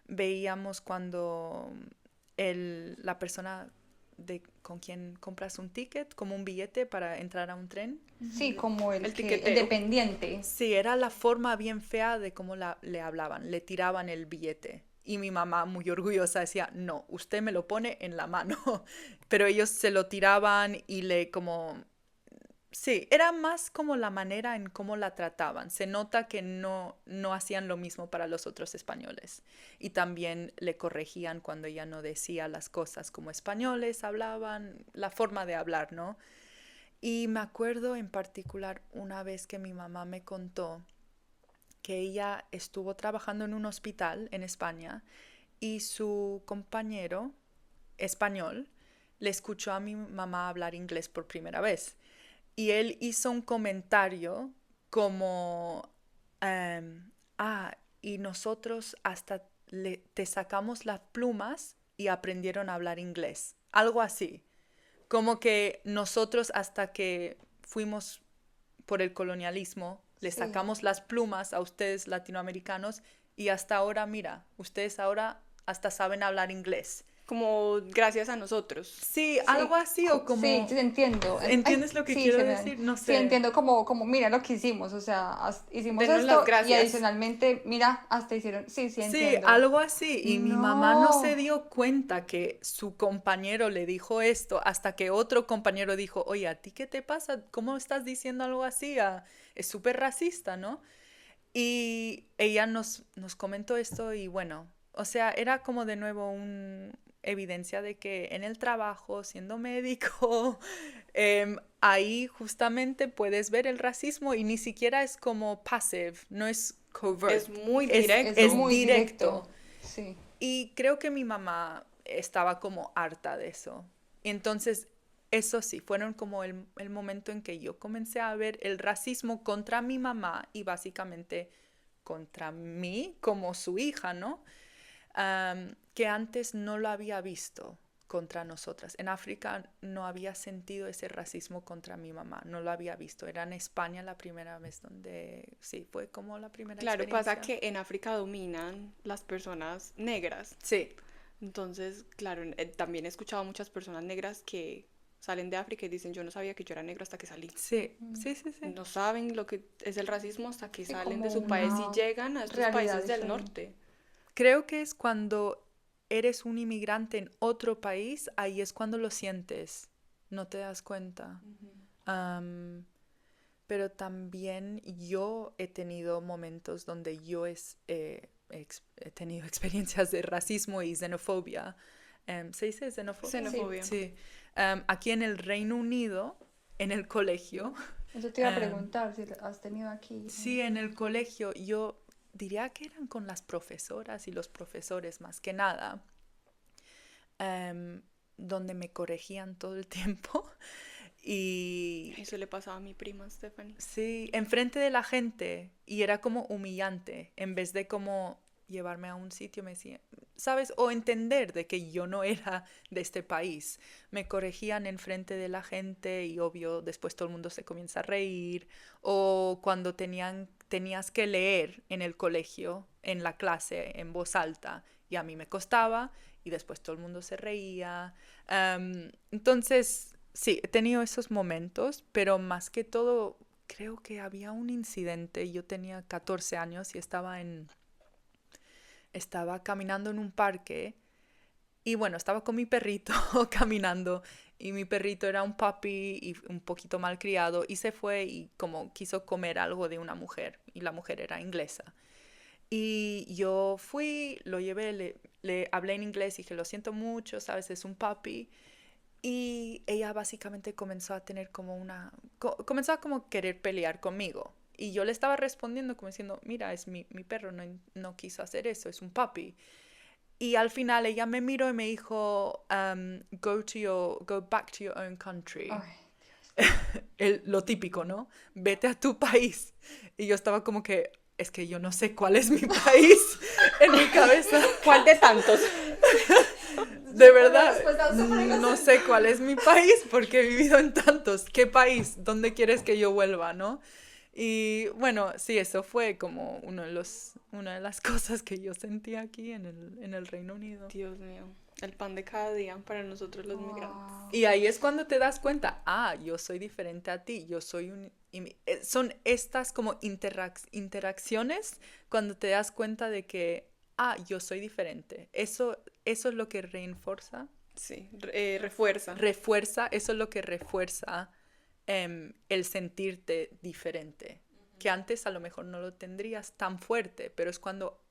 veíamos cuando la persona con quien compras un ticket, como un billete para entrar a un tren. Sí, como el tiquetero. dependiente. Sí, era la forma bien fea de cómo le hablaban, le tiraban el billete. Y mi mamá, muy orgullosa, decía, no, usted me lo pone en la mano. Pero ellos se lo tiraban y Sí, era más como la manera en cómo la trataban. Se nota que no hacían lo mismo para los otros españoles. Y también le corregían cuando ella no decía las cosas como españoles hablaban, la forma de hablar, ¿no? Y me acuerdo en particular una vez que mi mamá me contó que ella estuvo trabajando en un hospital en España y su compañero español le escuchó a mi mamá hablar inglés por primera vez. Y él hizo un comentario como, y nosotros hasta te sacamos las plumas y aprendieron a hablar inglés. Algo así. Como que nosotros hasta que fuimos por el colonialismo, le sacamos las plumas a ustedes latinoamericanos y hasta ahora, mira, ustedes ahora hasta saben hablar inglés. Como gracias a nosotros. Sí, algo así o como... Sí, te entiendo. ¿Entiendes lo que quiero decir? No sé. Sí, entiendo como mira lo que hicimos, o sea, hicimos Denos esto las gracias. y adicionalmente, mira, hasta hicieron, sí, entiendo. Sí, algo así. Y mi mamá no se dio cuenta que su compañero le dijo esto hasta que otro compañero dijo, oye, ¿a ti qué te pasa? ¿Cómo estás diciendo algo así? Es súper racista, ¿no? Y ella nos comentó esto y bueno, o sea, era como de nuevo una evidencia de que en el trabajo, siendo médico, ahí justamente puedes ver el racismo y ni siquiera es como passive, no es covert. Es muy directo. Es muy directo. Sí. Y creo que mi mamá estaba como harta de eso. Entonces, eso sí, fueron como el momento en que yo comencé a ver el racismo contra mi mamá y básicamente contra mí como su hija, ¿no? Que antes no lo había visto contra nosotras. En África no había sentido ese racismo contra mi mamá, no lo había visto. Era en España la primera vez donde, sí, fue como la primera Claro, experiencia. pasa que en África dominan las personas negras. Sí. Entonces, claro, también he escuchado a muchas personas negras que salen de África y dicen, yo no sabía que yo era negro hasta que salí. Sí, sí, sí, sí. No saben lo que es el racismo hasta que Sí, salen como de su país una y llegan a estos realidad países del diferente. norte. Creo que es cuando eres un inmigrante en otro país, ahí es cuando lo sientes, no te das cuenta. Pero también yo he tenido momentos donde yo he tenido experiencias de racismo y xenofobia. ¿Se dice xenofobia? Xenofobia. Sí. Aquí en el Reino Unido, en el colegio. Eso te iba a preguntar si has tenido aquí. Sí, en el colegio yo diría que eran con las profesoras y los profesores más que nada, donde me corregían todo el tiempo. Y Eso le pasaba a mi prima Stephanie. sí, enfrente de la gente y era como humillante, en vez de como llevarme a un sitio me decían, ¿sabes? O entender de que yo no era de este país. Me corregían enfrente de la gente y obvio después todo el mundo se comienza a reír. O cuando tenías que leer en el colegio, en la clase, en voz alta, y a mí me costaba y después todo el mundo se reía. Entonces... Sí, he tenido esos momentos, pero más que todo, creo que había un incidente. Yo tenía 14 años y estaba caminando en un parque y bueno, estaba con mi perrito caminando y mi perrito era un puppy y un poquito malcriado y se fue y como quiso comer algo de una mujer y la mujer era inglesa. Y yo fui, lo llevé, le hablé en inglés y dije, lo siento mucho, sabes, es un puppy. Y ella básicamente comenzó a tener como comenzó a como querer pelear conmigo. Y yo le estaba respondiendo como diciendo, mira, es mi perro, no quiso hacer eso, es un puppy. Y al final ella me miró y me dijo, go back to your own country. Lo típico, ¿no? Vete a tu país. Y yo estaba como que, es que yo no sé cuál es mi país en mi cabeza. ¿Cuál de tantos? De verdad, no sé cuál es mi país porque he vivido en tantos. ¿Qué país? ¿Dónde quieres que yo vuelva, no? Y bueno, sí, eso fue como una de las cosas que yo sentí aquí en el Reino Unido. Dios mío, el pan de cada día para nosotros los migrantes. Y ahí es cuando te das cuenta, yo soy diferente a ti, yo soy son estas como interacciones cuando te das cuenta de que, yo soy diferente. Eso es lo que refuerza. Sí, refuerza. Eso es lo que refuerza el sentirte diferente. Que antes a lo mejor no lo tendrías tan fuerte, pero es cuando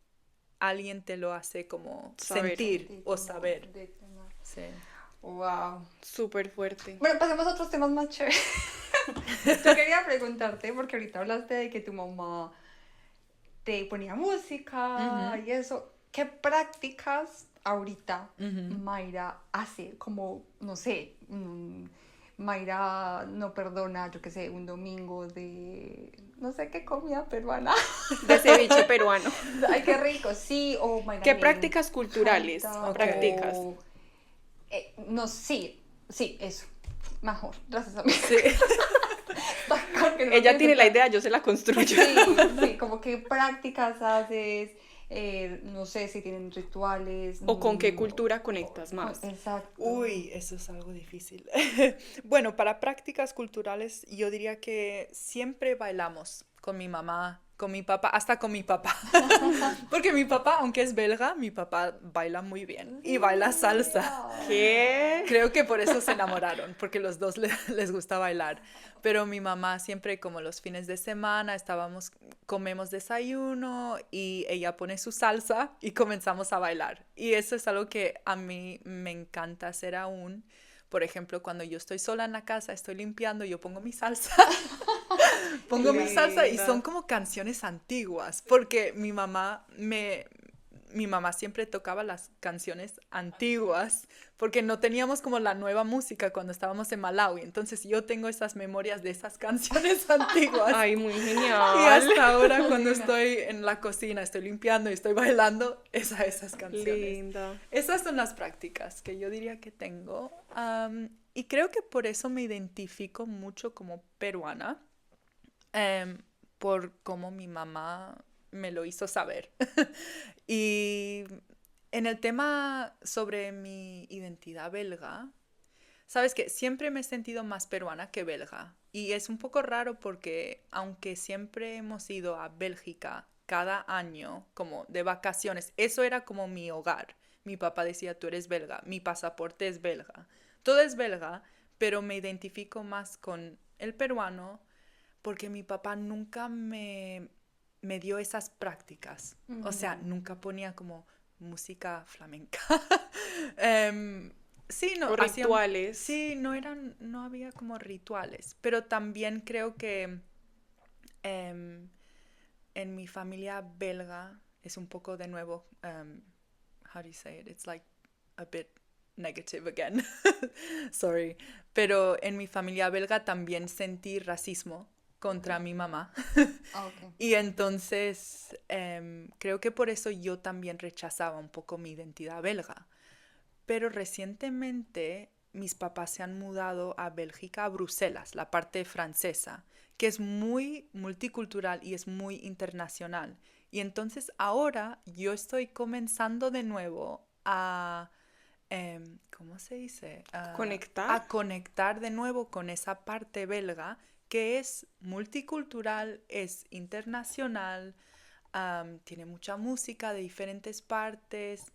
alguien te lo hace como sentir o saber. Sí. Wow. Súper fuerte. Bueno, pasemos a otros temas más chéveres. Yo quería preguntarte, porque ahorita hablaste de que tu mamá te ponía música y eso. ¿Qué prácticas ahorita Mayra hace? Como, no sé, Mayra no perdona, yo qué sé, un domingo de, no sé qué comida peruana. De ceviche peruano. Ay, qué rico, sí. O Mayra ¿Qué prácticas culturales practicas? No, sí, eso. Mejor, gracias a mí. Sí. Ella tiene la idea, yo se la construyo. Sí, como qué prácticas haces, no sé si tienen rituales. O con qué cultura conectas más. Exacto. Uy, eso es algo difícil. Bueno, para prácticas culturales yo diría que siempre bailamos con mi mamá, con mi papá, hasta con mi papá. Porque mi papá, aunque es belga, mi papá baila muy bien y baila salsa. ¿Qué? Creo que por eso se enamoraron, porque los dos les gusta bailar. Pero mi mamá siempre, como los fines de semana, comemos desayuno y ella pone su salsa y comenzamos a bailar. Y eso es algo que a mí me encanta hacer aún. Por ejemplo, cuando yo estoy sola en la casa, estoy limpiando, yo pongo mi salsa. Pongo mi salsa y son como canciones antiguas, porque mi mamá siempre tocaba las canciones antiguas, porque no teníamos como la nueva música cuando estábamos en Malawi. Entonces yo tengo esas memorias de esas canciones antiguas. Ay, muy genial. Y hasta ahora cuando estoy en la cocina, estoy limpiando y estoy bailando, esas canciones. Linda. Esas son las prácticas que yo diría que tengo. Y creo que por eso me identifico mucho como peruana, por cómo mi mamá me lo hizo saber. Y en el tema sobre mi identidad belga, sabes que siempre me he sentido más peruana que belga. Y es un poco raro porque aunque siempre hemos ido a Bélgica cada año como de vacaciones, eso era como mi hogar. Mi papá decía, tú eres belga, mi pasaporte es belga. Todo es belga, pero me identifico más con el peruano porque mi papá nunca me dio esas prácticas. O sea, nunca ponía como música flamenca. Sí, no, o rituales. Sí, no había como rituales. Pero también creo que en mi familia belga es un poco de nuevo, how do you say it? It's like a bit negative again. Sorry. Pero en mi familia belga también sentí racismo contra mi mamá. Okay. Y entonces creo que por eso yo también rechazaba un poco mi identidad belga. Pero recientemente mis papás se han mudado a Bélgica, a Bruselas, la parte francesa, que es muy multicultural y es muy internacional. Y entonces ahora yo estoy comenzando de nuevo a, ¿cómo se dice? Conectar. A conectar de nuevo con esa parte belga que es multicultural, es internacional, tiene mucha música de diferentes partes,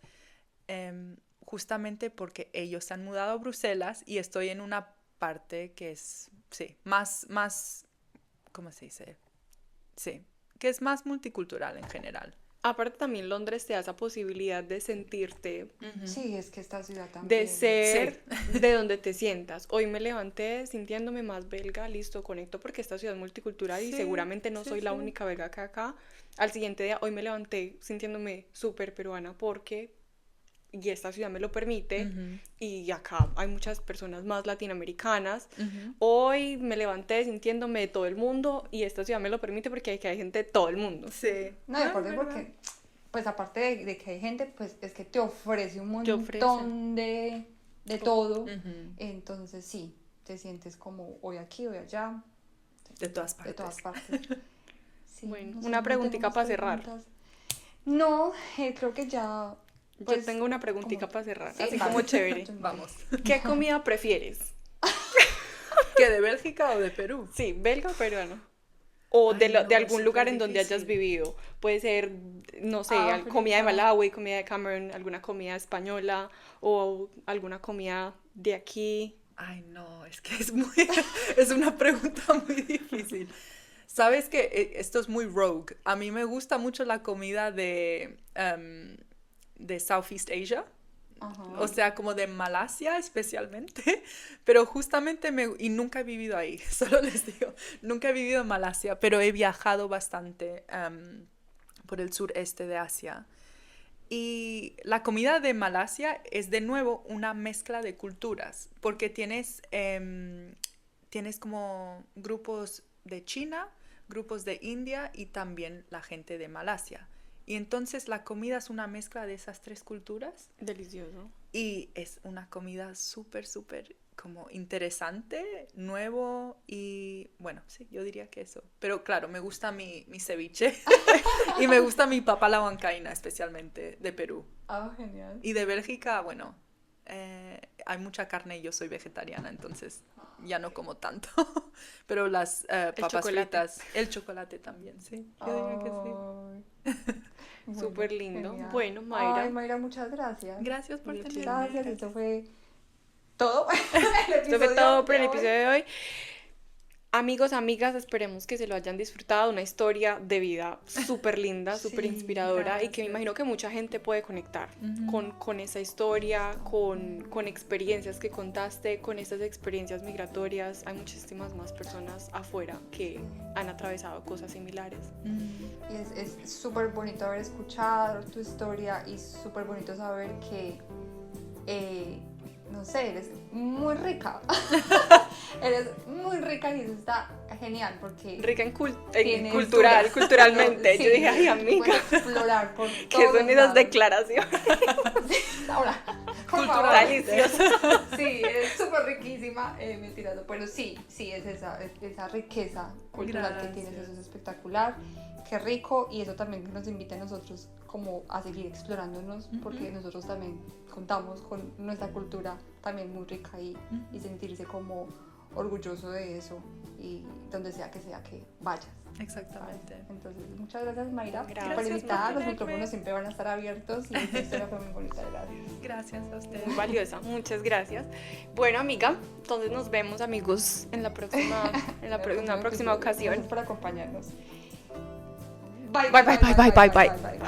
justamente porque ellos se han mudado a Bruselas y estoy en una parte que es, sí, más, ¿cómo se dice? Sí, que es más multicultural en general. Aparte también Londres te da esa posibilidad de sentirte, Sí, es que esta ciudad también. de ser de donde te sientas. Hoy me levanté sintiéndome más belga, listo, conecto porque esta ciudad es multicultural y seguramente no soy la única belga que acá. Al siguiente día, hoy me levanté sintiéndome súper peruana porque y esta ciudad me lo permite, y acá hay muchas personas más latinoamericanas. Hoy me levanté sintiéndome de todo el mundo y esta ciudad me lo permite porque aquí hay gente de todo el mundo. Sí. No, y aparte porque, pues aparte de que hay gente, pues es que te ofrece un montón de todo. Entonces sí, te sientes como hoy aquí, hoy allá. De todas partes. De todas partes. Sí, Bueno, no sé, una no preguntita tenemos para cerrar. preguntas. No, creo que ya... Yo tengo una preguntita para cerrar, Sí, así vale. como chévere. Vamos. ¿Qué comida prefieres? ¿Qué, de Bélgica o de Perú? Sí, belga o peruano. O Ay, no, de es algún lugar súper en donde hayas difícil. vivido. Puede ser, no sé, África. comida de Malawi, comida de Camerún, alguna comida española o alguna comida de aquí. Ay, no, es que es una pregunta muy difícil. Sabes que esto es muy rogue. A mí me gusta mucho la comida de Southeast Asia. Ajá. O sea, como de Malasia especialmente, pero justamente y nunca he vivido ahí, solo les digo, nunca he vivido en Malasia, pero he viajado bastante por el sureste de Asia. Y la comida de Malasia es de nuevo una mezcla de culturas, porque tienes como grupos de China, grupos de India y también la gente de Malasia. Y entonces la comida es una mezcla de esas tres culturas. Delicioso. Y es una comida súper, súper como interesante, nuevo y bueno, sí, yo diría que eso. Pero claro, me gusta mi ceviche y me gusta mi papa a la huancaína, especialmente de Perú. Ah, genial. Y de Bélgica, bueno, hay mucha carne y yo soy vegetariana, entonces ya no como tanto. Pero las papas chocolate. fritas, el chocolate también, sí. Yo diría que sí. Bueno, Súper lindo. genial. Bueno, Mayra. Ay, Mayra, muchas gracias. Gracias por tenerme. Gracias, esto fue todo. Esto fue todo por el episodio de hoy. Amigos, amigas, esperemos que se lo hayan disfrutado. Una historia de vida súper linda, súper Sí, inspiradora y que me gracias. imagino que mucha gente puede conectar con esa historia, con experiencias que contaste, con estas experiencias migratorias. Hay muchísimas más personas afuera que han atravesado cosas similares. Y es súper bonito haber escuchado tu historia y súper bonito saber que, no sé, eres muy rica. Eres muy rica y eso está genial porque... Rica en tienes culturalmente. Sí, Yo dije, ay, amiga, puedes explorar por ¿qué todos son esas lados. declaraciones? Ahora, por Cultural. favor. Deliciosa. Sí, es súper riquísima, mentiras, pero sí, es esa riqueza cultural que tienes, Gracias. eso es espectacular, qué rico, y eso también nos invita a nosotros como a seguir explorándonos, porque nosotros también contamos con nuestra cultura también muy rica y sentirse como orgulloso de eso y donde sea que vayas. Exactamente. Entonces, muchas gracias, Mayra, Gracias por invitar. por Los tenerme. micrófonos siempre van a estar abiertos y esta historia fue muy bonita, gracias. Gracias a ustedes. Muy valiosa, muchas gracias. Bueno, amiga, entonces nos vemos, amigos, en la próxima, en una próxima ocasión. Gracias por acompañarnos. Bye, bye, bye, bye, bye, bye.